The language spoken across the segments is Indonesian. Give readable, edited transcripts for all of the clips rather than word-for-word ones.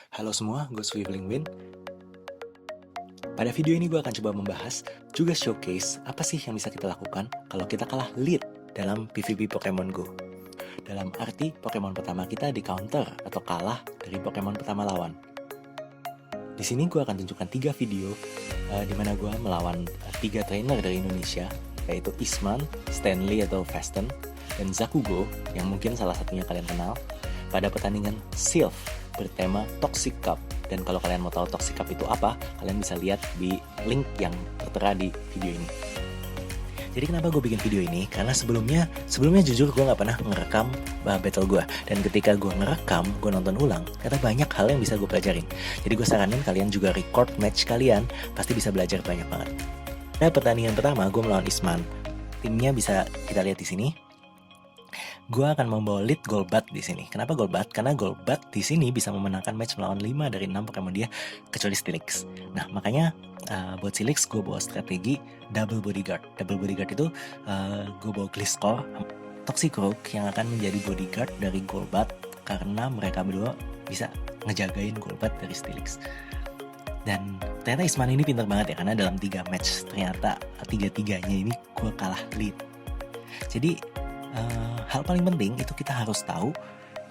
Halo semua, gue Swiveling Win. Pada video ini gue akan coba membahas, juga showcase apa sih yang bisa kita lakukan kalau kita kalah lead dalam PvP Pokemon Go. Dalam arti, Pokemon pertama kita di counter atau kalah dari Pokemon pertama lawan. Di sini gue akan tunjukkan 3 video di mana gue melawan 3 trainer dari Indonesia, yaitu Isman, Stanley atau Fasten, dan Zakugo yang mungkin salah satunya kalian kenal, pada pertandingan Sylph bertema Toxic Cup. Dan kalau kalian mau tahu Toxic Cup itu apa, kalian bisa lihat di link yang tertera di video ini. Jadi kenapa gue bikin video ini? Karena sebelumnya jujur gue nggak pernah ngerekam battle gue. Dan ketika gue ngerekam, gue nonton ulang, ternyata banyak hal yang bisa gue pelajarin. Jadi gue saranin kalian juga record match kalian, pasti bisa belajar banyak banget. Nah, pertandingan pertama gue melawan Isman. Timnya bisa kita lihat di sini. Gue akan membawa lead Golbat di sini. Kenapa Golbat? Karena Golbat di sini bisa memenangkan match melawan 5 dari 6 Pokemon dia kecuali Steelix. Nah, makanya buat Steelix gue bawa strategi double bodyguard. Double bodyguard itu gue bawa Gliscor, Toxicroak yang akan menjadi bodyguard dari Golbat karena mereka berdua bisa ngejagain Golbat dari Steelix. Dan ternyata Isman ini pintar banget ya, karena dalam 3 match ternyata 3-3-nya ini gue kalah lead. Jadi hal paling penting itu kita harus tahu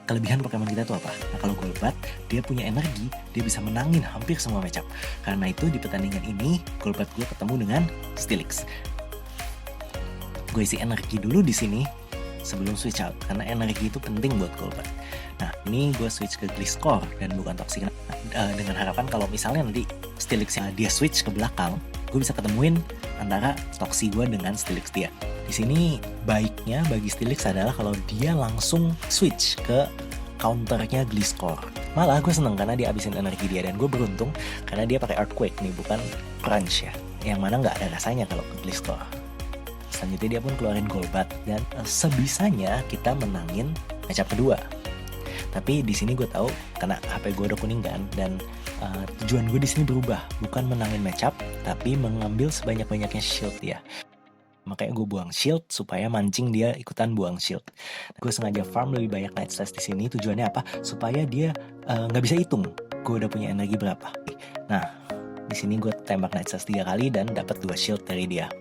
kelebihan Pokemon kita itu apa. Nah, kalau Golbat, dia punya energi, dia bisa menangin hampir semua matchup. Karena itu di pertandingan ini, Golbat gue ketemu dengan Steelix. Gue isi energi dulu di sini sebelum switch out, karena energi itu penting buat Golbat. Nah, ini gue switch ke Gliscor dan bukan Toxic, dengan harapan kalau misalnya nanti Steelix yang dia switch ke belakang, gue bisa ketemuin antara Toxic gue dengan Steelix dia. Di sini baiknya bagi Steelix adalah kalau dia langsung switch ke counternya Gliscor. Malah gue seneng karena dia habisin energi dia, dan gue beruntung karena dia pakai Earthquake nih, bukan Crunch ya, yang mana nggak ada rasanya kalau ke Gliscor. Selanjutnya dia pun keluarin Golbat, dan sebisanya kita menangin matchup kedua. Tapi di sini gue tahu karena HP gue udah kuning kan, dan tujuan gue di sini berubah, bukan menangin matchup, tapi mengambil sebanyak-banyaknya shield ya. Makanya gue buang shield supaya mancing dia ikutan buang shield. Gue sengaja farm lebih banyak Night Slash di sini. Tujuannya apa? Supaya dia nggak bisa hitung gue udah punya energi berapa. Nah, di sini gue tembak Night Slash 3 kali dan dapat 2 shield dari dia.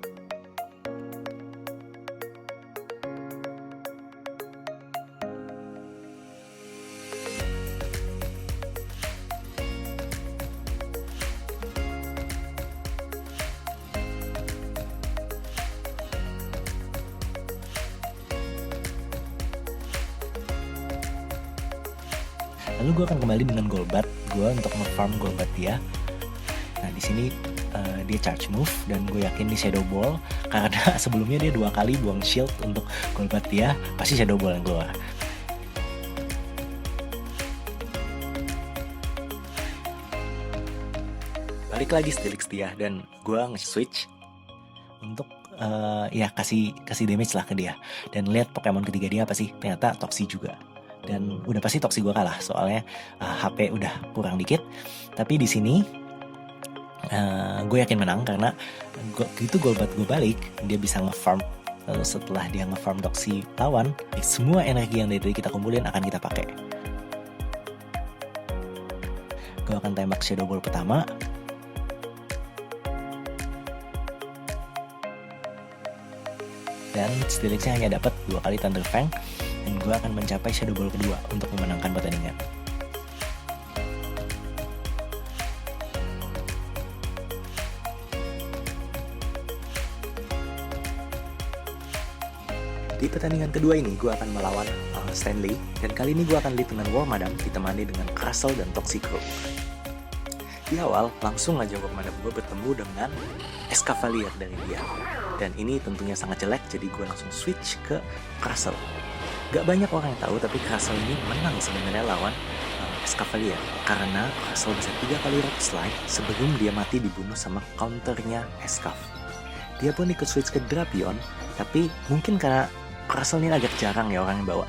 Lalu gue akan kembali dengan Golbat gue untuk nge-farm Golbat dia. Nah, di sini dia charge move dan gue yakin di Shadow Ball karena sebelumnya dia 2 kali buang shield untuk Golbat dia, pasti Shadow Ball yang keluar. Balik lagi Steelix dia, dan gue nge-switch untuk ya kasih damage lah ke dia. Dan lihat Pokemon ketiga dia apa sih? Ternyata Toxic juga. Dan udah pasti Toxic gue kalah, soalnya HP udah kurang dikit. Tapi di sini gue yakin menang karena gitu Golbat gue balik, dia bisa nge-farm. Lalu setelah dia nge-farm Toxic lawan, semua energi yang dari kita kumpulin akan kita pakai. Gue akan tembak Shadow Ball pertama. Dan Steelixnya hanya dapat 2 kali Thunder Fang, dan gue akan mencapai Shadow Ball kedua untuk memenangkan pertandingan. Di pertandingan kedua ini gue akan melawan Stanley, dan kali ini gue akan lead dengan Wormadam ditemani dengan Crustle dan Toxicroak. Di awal langsung aja Wormadam gue bertemu dengan Escavalier dari dia, dan ini tentunya sangat jelek, jadi gue langsung switch ke Crustle. Gak banyak orang yang tahu, tapi Crustle ini menang sebenarnya lawan Escavalier karena Crustle bisa 3 kali Rock Slide sebelum dia mati dibunuh sama counternya Escav. Dia pun ikut switch ke Drapion, tapi mungkin karena Crustle ini agak jarang ya orang yang bawa.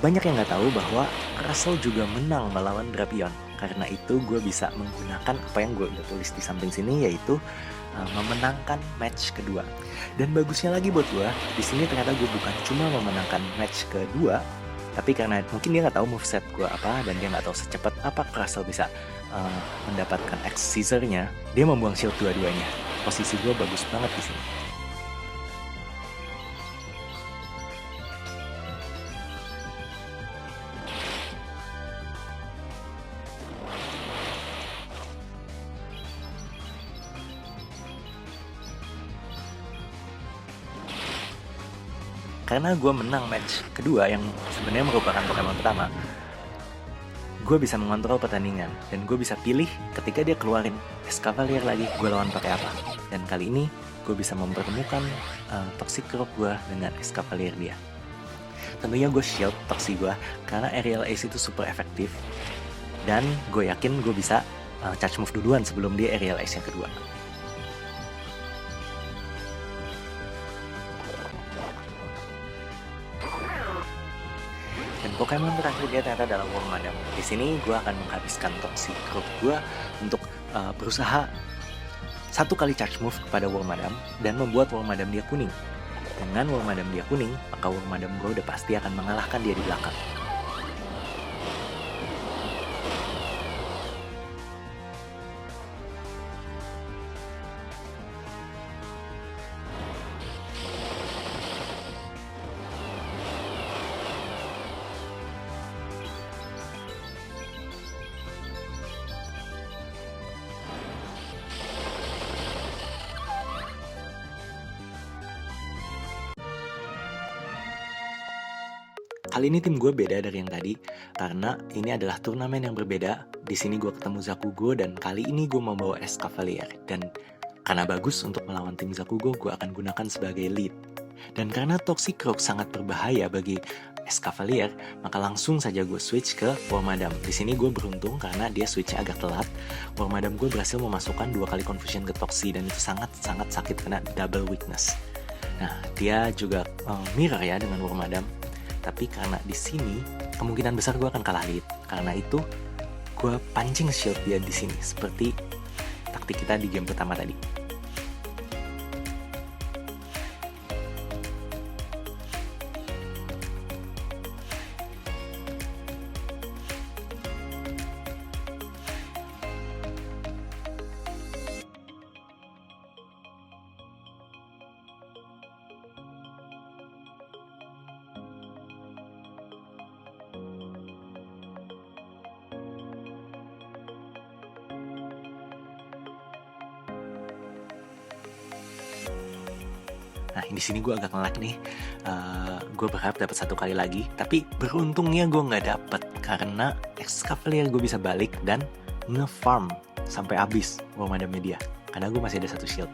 Banyak yang gak tahu bahwa Crustle juga menang melawan Drapion. Karena itu gue bisa menggunakan apa yang gue udah tulis di samping sini, yaitu memenangkan match kedua. Dan bagusnya lagi buat gue, di sini ternyata gue bukan cuma memenangkan match kedua, Tapi karena mungkin dia nggak tahu moveset gue apa, dan dia nggak tahu secepat apa Crustle bisa mendapatkan X Scissor-nya, dia membuang shield dua-duanya. Posisi gue bagus banget di sini. Karena gue menang match kedua yang sebenarnya merupakan Pokemon pertama, gue bisa mengontrol pertandingan dan gue bisa pilih ketika dia keluarin Escavalier lagi, gue lawan pakai apa. Dan kali ini gue bisa mempertemukan Toxicroak gue dengan Escavalier dia. Tentunya gue shield Toxie gue karena Aerial Ace itu super efektif, dan gue yakin gue bisa charge move duluan sebelum dia Aerial Ace yang kedua. Dan Pokemon terakhir dia ternyata adalah Wormadam. Di sini gue akan menghabiskan Toxicroak gue untuk berusaha satu kali charge move kepada Wormadam dan membuat Wormadam dia kuning. Dengan Wormadam dia kuning, maka Wormadam gue udah pasti akan mengalahkan dia di belakang. Kali ini tim gue beda dari yang tadi, karena ini adalah turnamen yang berbeda. Di sini gue ketemu Zakugo, dan kali ini gue membawa Escavalier. Dan karena bagus untuk melawan tim Zakugo, gue akan gunakan sebagai lead. Dan karena Toxicroak sangat berbahaya bagi Escavalier, maka langsung saja gue switch ke Wormadam. Di sini gue beruntung karena dia switchnya agak telat. Wormadam gue berhasil memasukkan 2 kali confusion ke Toxie, dan itu sangat-sangat sakit karena double weakness. Nah, dia juga mirror ya dengan Wormadam. Tapi karena di sini kemungkinan besar gue akan kalah lead. Karena itu gue pancing shield dia di sini seperti taktik kita di game pertama tadi. Nah, di sini gue agak nge-lag nih. Gue berharap dapat 1 kali lagi, tapi beruntungnya gue nggak dapet karena Escavalier gue bisa balik dan nge-farm sampai habis Wormadam dia, karena gue masih ada 1 shield.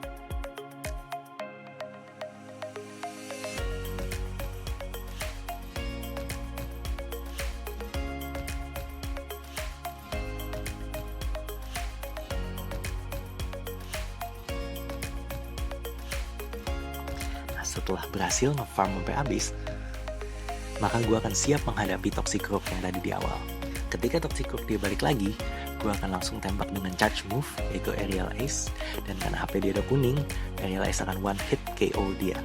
Setelah berhasil nge-farm sampai habis, maka gue akan siap menghadapi Toxicroak yang tadi di awal. Ketika Toxicroak dia balik lagi, gue akan langsung tembak dengan charge move, yaitu Aerial Ace. Dan karena HP dia udah kuning, Aerial Ace akan one hit KO dia.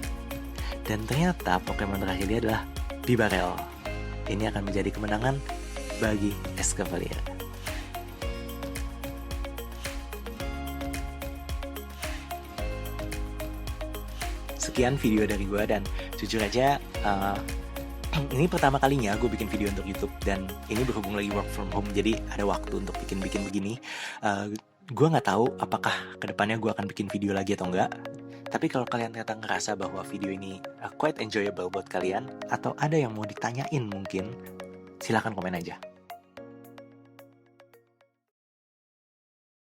Dan ternyata Pokemon terakhir dia adalah Bibarel. Ini akan menjadi kemenangan bagi Escavalier. Sekian video dari gue, dan jujur aja ini pertama kalinya gue bikin video untuk YouTube, dan ini berhubung lagi work from home, jadi ada waktu untuk bikin begini. Gue nggak tahu apakah kedepannya gue akan bikin video lagi atau enggak. Tapi kalau kalian ternyata ngerasa bahwa video ini quite enjoyable buat kalian, atau ada yang mau ditanyain mungkin, silahkan komen aja.